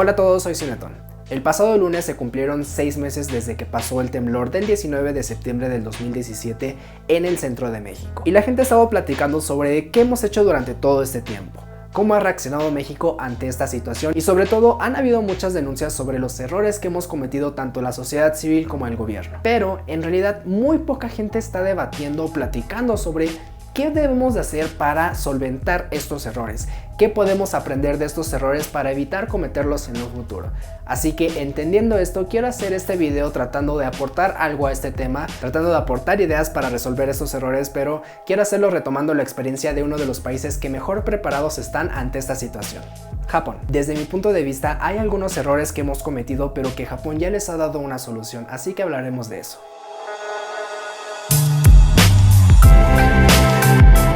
Hola a todos, soy Cinetón. El pasado lunes se cumplieron 6 meses desde que pasó el temblor del 19 de septiembre del 2017 en el centro de México. Y la gente estaba platicando sobre qué hemos hecho durante todo este tiempo, cómo ha reaccionado México ante esta situación y sobre todo han habido muchas denuncias sobre los errores que hemos cometido tanto la sociedad civil como el gobierno. Pero en realidad muy poca gente está debatiendo o platicando sobre ¿qué debemos de hacer para solventar estos errores? ¿Qué podemos aprender de estos errores para evitar cometerlos en un futuro? Así que entendiendo esto, quiero hacer este video tratando de aportar algo a este tema, tratando de aportar ideas para resolver estos errores, pero quiero hacerlo retomando la experiencia de uno de los países que mejor preparados están ante esta situación. Japón. Desde mi punto de vista, hay algunos errores que hemos cometido, pero que Japón ya les ha dado una solución, así que hablaremos de eso.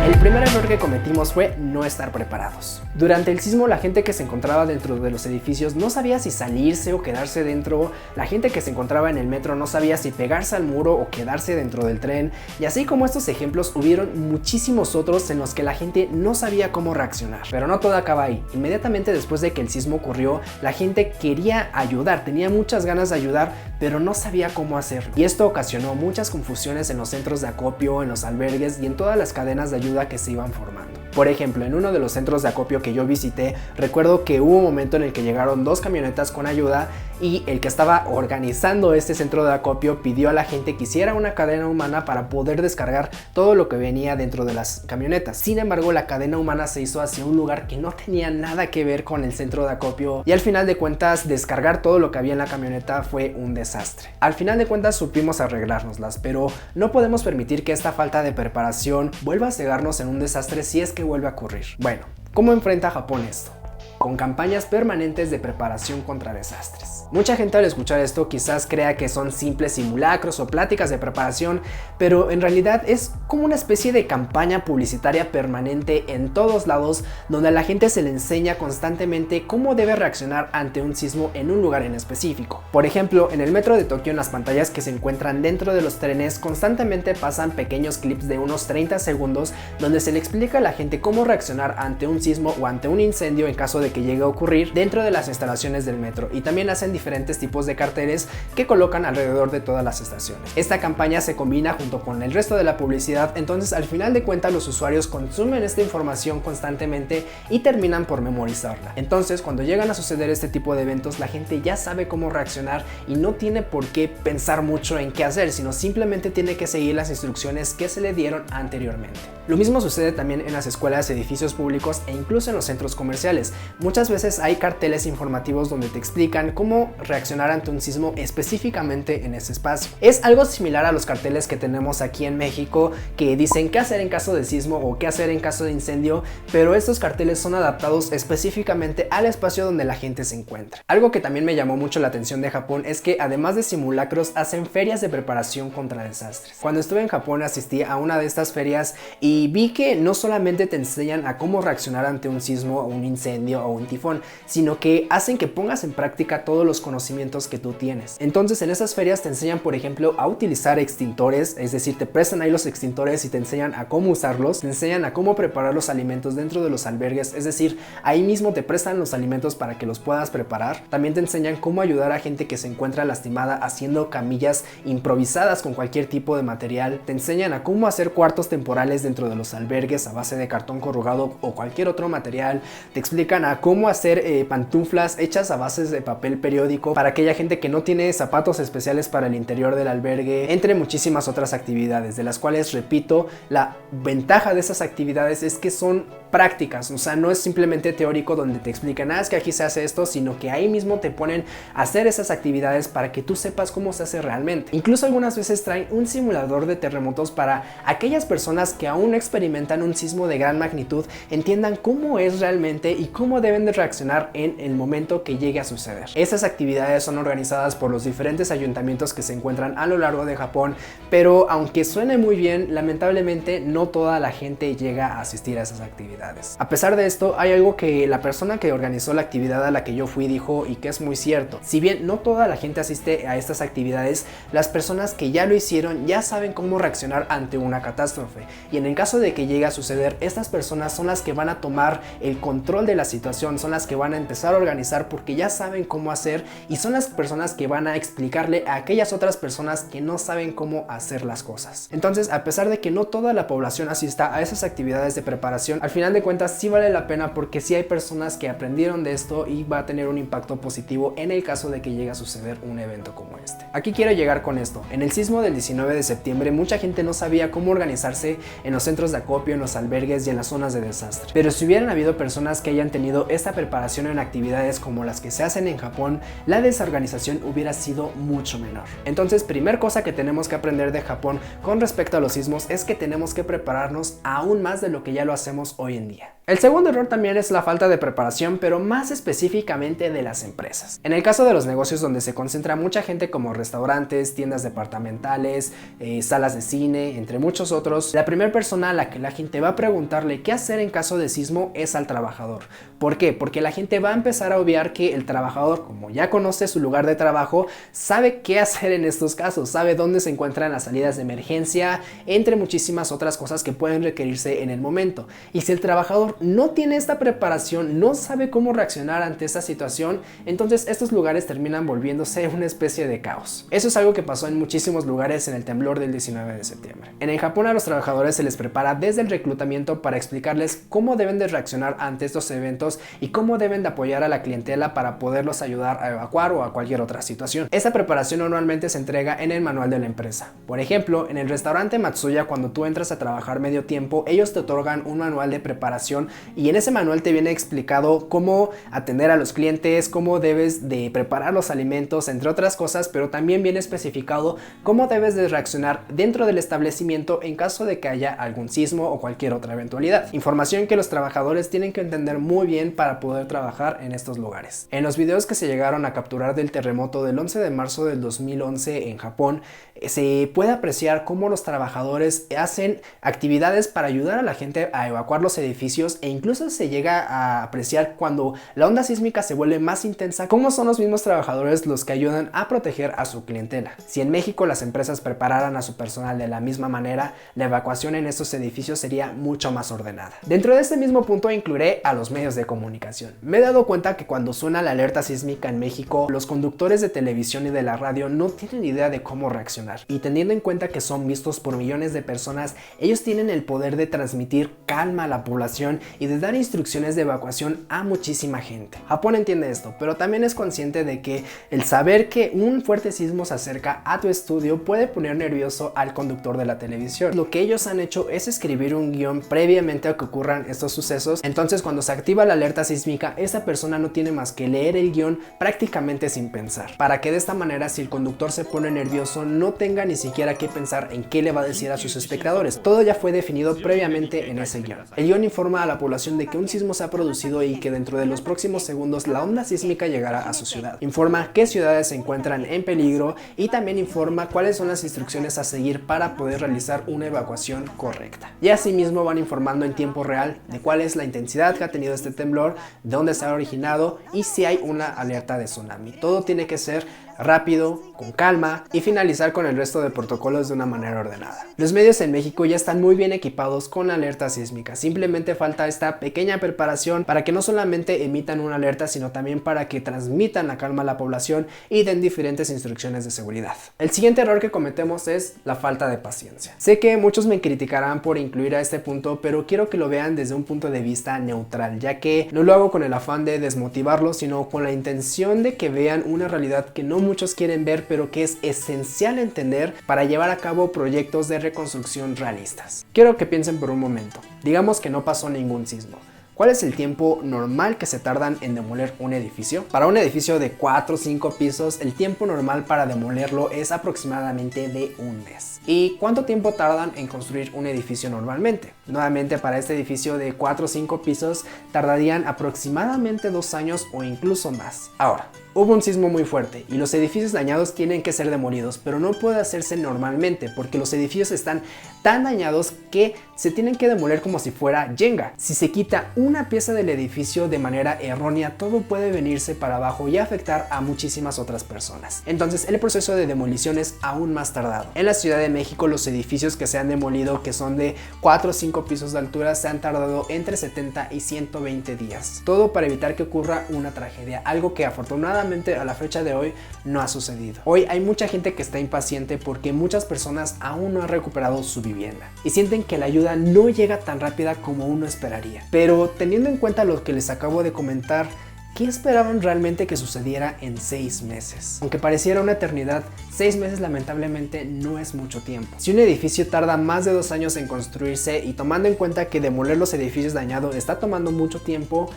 El primer error que cometimos fue no estar preparados. Durante el sismo, la gente que se encontraba dentro de los edificios no sabía si salirse o quedarse dentro, la gente que se encontraba en el metro no sabía si pegarse al muro o quedarse dentro del tren, y así como estos ejemplos, hubieron muchísimos otros en los que la gente no sabía cómo reaccionar. Pero no todo acaba ahí. Inmediatamente después de que el sismo ocurrió, la gente quería ayudar, tenía muchas ganas de ayudar, pero no sabía cómo hacerlo. Y esto ocasionó muchas confusiones en los centros de acopio, en los albergues y en todas las cadenas de ayuda que se iban formando. Por ejemplo, en uno de los centros de acopio que yo visité, recuerdo que hubo un momento en el que llegaron 2 camionetas con ayuda y el que estaba organizando este centro de acopio pidió a la gente que hiciera una cadena humana para poder descargar todo lo que venía dentro de las camionetas. Sin embargo, la cadena humana se hizo hacia un lugar que no tenía nada que ver con el centro de acopio y al final de cuentas descargar todo lo que había en la camioneta fue un desastre. Al final de cuentas supimos arreglárnoslas, pero no podemos permitir que esta falta de preparación vuelva a cegarnos en un desastre si es que vuelve a ocurrir. Bueno, ¿cómo enfrenta Japón esto? Con campañas permanentes de preparación contra desastres. Mucha gente al escuchar esto quizás crea que son simples simulacros o pláticas de preparación, pero en realidad es como una especie de campaña publicitaria permanente en todos lados donde a la gente se le enseña constantemente cómo debe reaccionar ante un sismo en un lugar en específico. Por ejemplo, en el metro de Tokio, en las pantallas que se encuentran dentro de los trenes, constantemente pasan pequeños clips de unos 30 segundos donde se le explica a la gente cómo reaccionar ante un sismo o ante un incendio en caso de que llegue a ocurrir dentro de las instalaciones del metro, y también hacen diferentes tipos de carteles que colocan alrededor de todas las estaciones. Esta campaña se combina junto con el resto de la publicidad, entonces al final de cuentas los usuarios consumen esta información constantemente y terminan por memorizarla. Entonces cuando llegan a suceder este tipo de eventos, la gente ya sabe cómo reaccionar y no tiene por qué pensar mucho en qué hacer, sino simplemente tiene que seguir las instrucciones que se le dieron anteriormente. Lo mismo sucede también en las escuelas, edificios públicos e incluso en los centros comerciales. Muchas veces hay carteles informativos donde te explican cómo reaccionar ante un sismo específicamente en ese espacio. Es algo similar a los carteles que tenemos aquí en México que dicen qué hacer en caso de sismo o qué hacer en caso de incendio, pero estos carteles son adaptados específicamente al espacio donde la gente se encuentra. Algo que también me llamó mucho la atención de Japón es que además de simulacros hacen ferias de preparación contra desastres. Cuando estuve en Japón asistí a una de estas ferias y vi que no solamente te enseñan a cómo reaccionar ante un sismo o un incendio o un tifón, sino que hacen que pongas en práctica todos los conocimientos que tú tienes. Entonces en esas ferias te enseñan, por ejemplo, a utilizar extintores, es decir, te prestan ahí los extintores y te enseñan a cómo usarlos, te enseñan a cómo preparar los alimentos dentro de los albergues, es decir, ahí mismo te prestan los alimentos para que los puedas preparar. También te enseñan cómo ayudar a gente que se encuentra lastimada haciendo camillas improvisadas con cualquier tipo de material, te enseñan a cómo hacer cuartos temporales dentro de los albergues a base de cartón corrugado o cualquier otro material, te explican a cómo hacer pantuflas hechas a bases de papel periódico para aquella gente que no tiene zapatos especiales para el interior del albergue, entre muchísimas otras actividades, de las cuales, repito, la ventaja de esas actividades es que son prácticas, o sea, no es simplemente teórico donde te explican, es que aquí se hace esto, sino que ahí mismo te ponen a hacer esas actividades para que tú sepas cómo se hace realmente. Incluso algunas veces traen un simulador de terremotos para aquellas personas que aún no experimentan un sismo de gran magnitud, entiendan cómo es realmente y cómo deben de reaccionar en el momento que llegue a suceder. Esas actividades son organizadas por los diferentes ayuntamientos que se encuentran a lo largo de Japón, pero aunque suene muy bien, lamentablemente no toda la gente llega a asistir a esas actividades. actividades. A pesar de esto, hay algo que la persona que organizó la actividad a la que yo fui dijo y que es muy cierto. Si bien no toda la gente asiste a estas actividades, las personas que ya lo hicieron ya saben cómo reaccionar ante una catástrofe, y en el caso de que llegue a suceder, estas personas son las que van a tomar el control de la situación, son las que van a empezar a organizar porque ya saben cómo hacer, y son las personas que van a explicarle a aquellas otras personas que no saben cómo hacer las cosas. Entonces, a pesar de que no toda la población asista a esas actividades de preparación, al final de cuentas sí vale la pena, porque sí hay personas que aprendieron de esto y va a tener un impacto positivo en el caso de que llegue a suceder un evento como este. Aquí quiero llegar con esto. En el sismo del 19 de septiembre mucha gente no sabía cómo organizarse en los centros de acopio, en los albergues y en las zonas de desastre. Pero si hubieran habido personas que hayan tenido esta preparación en actividades como las que se hacen en Japón, la desorganización hubiera sido mucho menor. Entonces, primer cosa que tenemos que aprender de Japón con respecto a los sismos es que tenemos que prepararnos aún más de lo que ya lo hacemos hoy en día. El segundo error también es la falta de preparación, pero más específicamente de las empresas. En el caso de los negocios donde se concentra mucha gente, como restaurantes, tiendas departamentales, salas de cine, entre muchos otros, la primera persona a la que la gente va a preguntarle qué hacer en caso de sismo es al trabajador. ¿Por qué? Porque la gente va a empezar a obviar que el trabajador, como ya conoce su lugar de trabajo, sabe qué hacer en estos casos, sabe dónde se encuentran las salidas de emergencia, entre muchísimas otras cosas que pueden requerirse en el momento. Y si el trabajador no tiene esta preparación, no sabe cómo reaccionar ante esta situación, entonces estos lugares terminan volviéndose una especie de caos. Eso es algo que pasó en muchísimos lugares en el temblor del 19 de septiembre. En el Japón a los trabajadores se les prepara desde el reclutamiento para explicarles cómo deben de reaccionar ante estos eventos y cómo deben de apoyar a la clientela para poderlos ayudar a evacuar o a cualquier otra situación. Esta preparación normalmente se entrega en el manual de la empresa. Por ejemplo, en el restaurante Matsuya, cuando tú entras a trabajar medio tiempo, ellos te otorgan un manual de preparación, y en ese manual te viene explicado cómo atender a los clientes, cómo debes de preparar los alimentos, entre otras cosas, pero también viene especificado cómo debes de reaccionar dentro del establecimiento en caso de que haya algún sismo o cualquier otra eventualidad. Información que los trabajadores tienen que entender muy bien para poder trabajar en estos lugares. En los videos que se llegaron a capturar del terremoto del 11 de marzo del 2011 en Japón, se puede apreciar cómo los trabajadores hacen actividades para ayudar a la gente a evacuar los edificios, e incluso se llega a apreciar cuando la onda sísmica se vuelve más intensa, cómo son los mismos trabajadores los que ayudan a proteger a su clientela. Si en México las empresas prepararan a su personal de la misma manera, la evacuación en estos edificios sería mucho más ordenada. Dentro de este mismo punto incluiré a los medios de comunicación. Me he dado cuenta que cuando suena la alerta sísmica en México, los conductores de televisión y de la radio no tienen idea de cómo reaccionar, y teniendo en cuenta que son vistos por millones de personas, ellos tienen el poder de transmitir calma a la población y de dar instrucciones de evacuación a muchísima gente. Japón entiende esto, pero también es consciente de que el saber que un fuerte sismo se acerca a tu estudio puede poner nervioso al conductor de la televisión. Lo que ellos han hecho es escribir un guión previamente a que ocurran estos sucesos, entonces cuando se activa la alerta sísmica, esa persona no tiene más que leer el guión prácticamente sin pensar, para que de esta manera, si el conductor se pone nervioso, no tenga ni siquiera que pensar en qué le va a decir a sus espectadores. Todo ya fue definido previamente en ese guión. El guión informa a la población de que un sismo se ha producido y que dentro de los próximos segundos la onda sísmica llegará a su ciudad. Informa qué ciudades se encuentran en peligro y también informa cuáles son las instrucciones a seguir para poder realizar una evacuación correcta. Y asimismo van informando en tiempo real de cuál es la intensidad que ha tenido este temblor, de dónde se ha originado y si hay una alerta de tsunami. Todo tiene que ser rápido, con calma, y finalizar con el resto de protocolos de una manera ordenada. Los medios en México ya están muy bien equipados con alerta sísmica, simplemente falta esta pequeña preparación para que no solamente emitan una alerta, sino también para que transmitan la calma a la población y den diferentes instrucciones de seguridad. El siguiente error que cometemos es la falta de paciencia. Sé que muchos me criticarán por incluir a este punto, pero quiero que lo vean desde un punto de vista neutral, ya que no lo hago con el afán de desmotivarlos, sino con la intención de que vean una realidad que no muchos quieren ver, pero que es esencial entender para llevar a cabo proyectos de reconstrucción realistas. Quiero que piensen por un momento. Digamos que no pasó ningún sismo. ¿Cuál es el tiempo normal que se tardan en demoler un edificio? Para un edificio de 4 o 5 pisos, el tiempo normal para demolerlo es aproximadamente de un mes. ¿Y cuánto tiempo tardan en construir un edificio normalmente? Nuevamente, para este edificio de 4 o 5 pisos tardarían aproximadamente 2 años o incluso más. Ahora, Hubo un sismo muy fuerte y los edificios dañados tienen que ser demolidos, pero no puede hacerse normalmente porque los edificios están tan dañados que se tienen que demoler como si fuera Jenga. Si se quita una pieza del edificio de manera errónea, todo puede venirse para abajo y afectar a muchísimas otras personas. Entonces el proceso de demolición es aún más tardado. En la Ciudad de México, los edificios que se han demolido, que son de 4 o 5 pisos de altura, se han tardado entre 70 y 120 días. Todo para evitar que ocurra una tragedia, algo que afortunadamente a la fecha de hoy no ha sucedido. Hoy hay mucha gente que está impaciente porque muchas personas aún no han recuperado su vivienda y sienten que la ayuda no llega tan rápida como uno esperaría. Pero teniendo en cuenta lo que les acabo de comentar, ¿qué esperaban realmente que sucediera en 6 meses? Aunque pareciera una eternidad, 6 meses lamentablemente no es mucho tiempo. Si un edificio tarda más de 2 años en construirse y tomando en cuenta que demoler los edificios dañados está tomando mucho tiempo,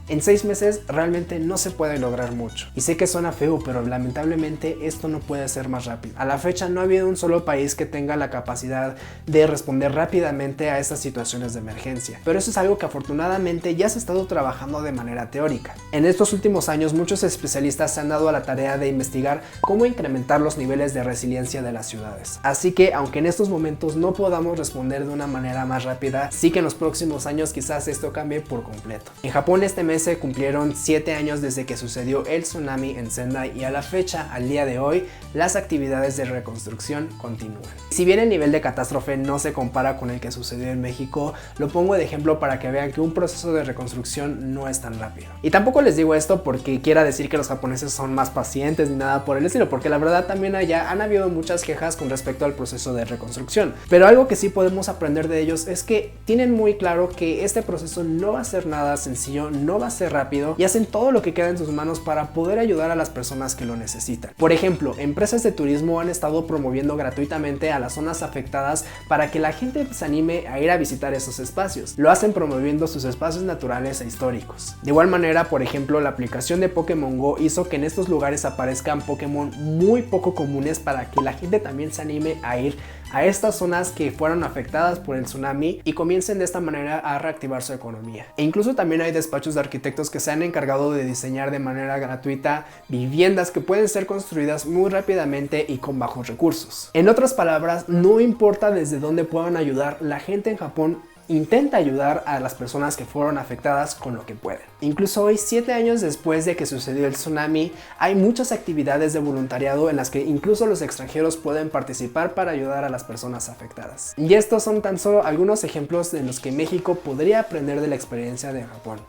en 6 meses realmente no se puede lograr mucho. Y sé que suena feo, pero lamentablemente esto no puede ser más rápido. A la fecha no ha habido un solo país que tenga la capacidad de responder rápidamente a estas situaciones de emergencia. Pero eso es algo que afortunadamente ya se ha estado trabajando de manera teórica. En estos últimos años muchos especialistas se han dado a la tarea de investigar cómo incrementar los niveles de resiliencia de las ciudades. Así que aunque en estos momentos no podamos responder de una manera más rápida, sí que en los próximos años quizás esto cambie por completo. En Japón este mes se cumplieron 7 años desde que sucedió el tsunami en Sendai y a la fecha, al día de hoy, las actividades de reconstrucción continúan. Si bien el nivel de catástrofe no se compara con el que sucedió en México, lo pongo de ejemplo para que vean que un proceso de reconstrucción no es tan rápido. Y tampoco les digo esto porque quiera decir que los japoneses son más pacientes ni nada por el estilo, porque la verdad también allá han habido muchas quejas con respecto al proceso de reconstrucción. Pero algo que sí podemos aprender de ellos es que tienen muy claro que este proceso no va a ser nada sencillo, no va a ser rápido y hacen todo lo que queda en sus manos para poder ayudar a las personas que lo necesitan. Por ejemplo, empresas de turismo han estado promoviendo gratuitamente a las zonas afectadas para que la gente se anime a ir a visitar esos espacios. Lo hacen promoviendo sus espacios naturales e históricos. De igual manera, por ejemplo, la aplicación de Pokémon Go hizo que en estos lugares aparezcan Pokémon muy poco comunes para que la gente también se anime a ir a estas zonas que fueron afectadas por el tsunami y comiencen de esta manera a reactivar su economía. E incluso también hay despachos de arquitectos que se han encargado de diseñar de manera gratuita viviendas que pueden ser construidas muy rápidamente y con bajos recursos. En otras palabras, no importa desde dónde puedan ayudar, la gente en Japón intenta ayudar a las personas que fueron afectadas con lo que pueden. Incluso hoy, 7 años después de que sucedió el tsunami, hay muchas actividades de voluntariado en las que incluso los extranjeros pueden participar para ayudar a las personas afectadas. Y estos son tan solo algunos ejemplos de los que México podría aprender de la experiencia de Japón.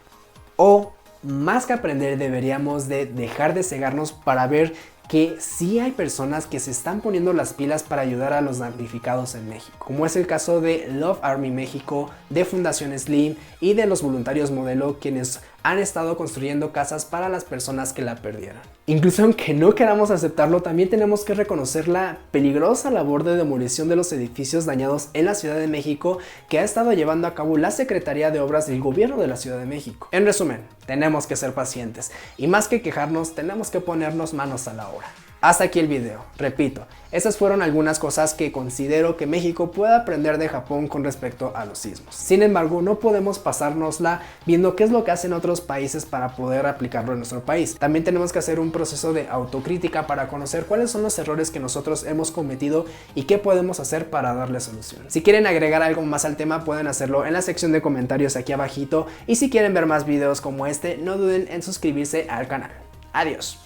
O, más que aprender, deberíamos de dejar de cegarnos para ver que sí hay personas que se están poniendo las pilas para ayudar a los damnificados en México, como es el caso de Love Army México, de Fundación Slim y de los voluntarios Modelo, quienes han estado construyendo casas para las personas que la perdieron. Incluso aunque no queramos aceptarlo, también tenemos que reconocer la peligrosa labor de demolición de los edificios dañados en la Ciudad de México que ha estado llevando a cabo la Secretaría de Obras del Gobierno de la Ciudad de México. En resumen, tenemos que ser pacientes y más que quejarnos, tenemos que ponernos manos a la obra. Hasta aquí el video. Repito, estas fueron algunas cosas que considero que México puede aprender de Japón con respecto a los sismos. Sin embargo, no podemos pasárnosla viendo qué es lo que hacen otros países para poder aplicarlo en nuestro país. También tenemos que hacer un proceso de autocrítica para conocer cuáles son los errores que nosotros hemos cometido y qué podemos hacer para darle solución. Si quieren agregar algo más al tema, pueden hacerlo en la sección de comentarios aquí abajito, y si quieren ver más videos como este, no duden en suscribirse al canal. Adiós.